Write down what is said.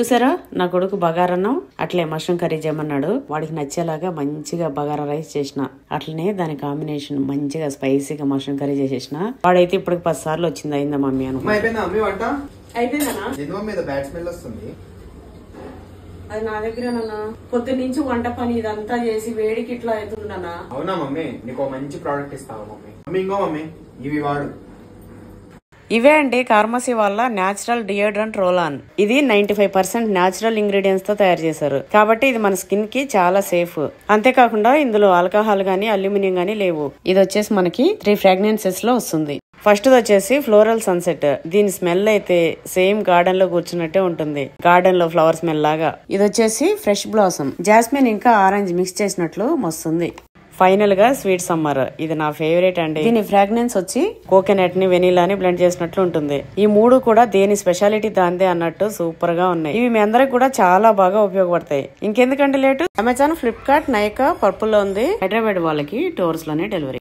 చూసారా నా కొడుకు బగారన్నం అట్లే మష్రూమ్ కర్రీ చేయమన్నాడు. వాడికి నచ్చేలాగా మంచిగా బగారా రైస్ చేసిన, అట్లనే దాని కాంబినేషన్ మంచిగా స్పైసీగా మష్రూమ్ కర్రీ చేసేసిన. వాడైతే ఇప్పుడు 10 సార్లు వచ్చింది అయిందా మమ్మీ అని. అది నా దగ్గర పొద్దు నుంచి వంట పని ఇదంతా చేసి వేడికి ఇట్లా అవుతుంది. అవునా మమ్మీ, నీకు మంచి ప్రోడక్ట్ ఇస్తావా మమ్మీ? మమ్మీ ఇంకో మమ్మీ ఇవి వాడు. ఇవే అండి ఫార్మసీ వాళ్ళ న్యాచురల్ డియోడ్రెంట్ రోల్ ఆన్. ఇది 95% న్యాచురల్ ఇంగ్రీడియంట్స్ తో తయారు చేశారు కాబట్టి ఇది మన స్కిన్ కి చాలా సేఫ్. అంతేకాకుండా ఇందులో ఆల్కహాల్ గానీ అల్యూమినియం గానీ లేవు. ఇది వచ్చేసి మనకి 3 ఫ్రాగ్రెన్సెస్ లో వస్తుంది. ఫస్ట్ వచ్చేసి ఫ్లోరల్ సన్సెట్. దీని స్మెల్ అయితే సేమ్ గార్డెన్ లో కూర్చున్నట్టే ఉంటుంది, గార్డెన్ లో ఫ్లవర్ స్మెల్ లాగా. ఇది వచ్చేసి ఫ్రెష్ బ్లాసమ్, జాస్మిన్ ఇంకా ఆరెంజ్ మిక్స్ చేసినట్లు మస్తుంది. ఫైనల్ గా స్వీట్ సమ్మర్, ఇది నా ఫేవరెట్ అండి. దీని ఫ్రాగ్రెన్స్ వచ్చి కోకోనట్ ని వెనీలాని బ్లెండ్ చేసినట్లు ఉంటుంది. ఈ మూడు కూడా దేని స్పెషాలిటీ దాందే అన్నట్టు సూపర్ గా ఉన్నాయి. ఇవి మీ అందరికి కూడా చాలా బాగా ఉపయోగపడతాయి. ఇంకెందుకంటే లేటు, అమెజాన్, ఫ్లిప్కార్ట్, నైకా, పర్పుల్ లో ఉంది. హైదరాబాద్ వాళ్ళకి టోర్స్ లోనే డెలివరీ.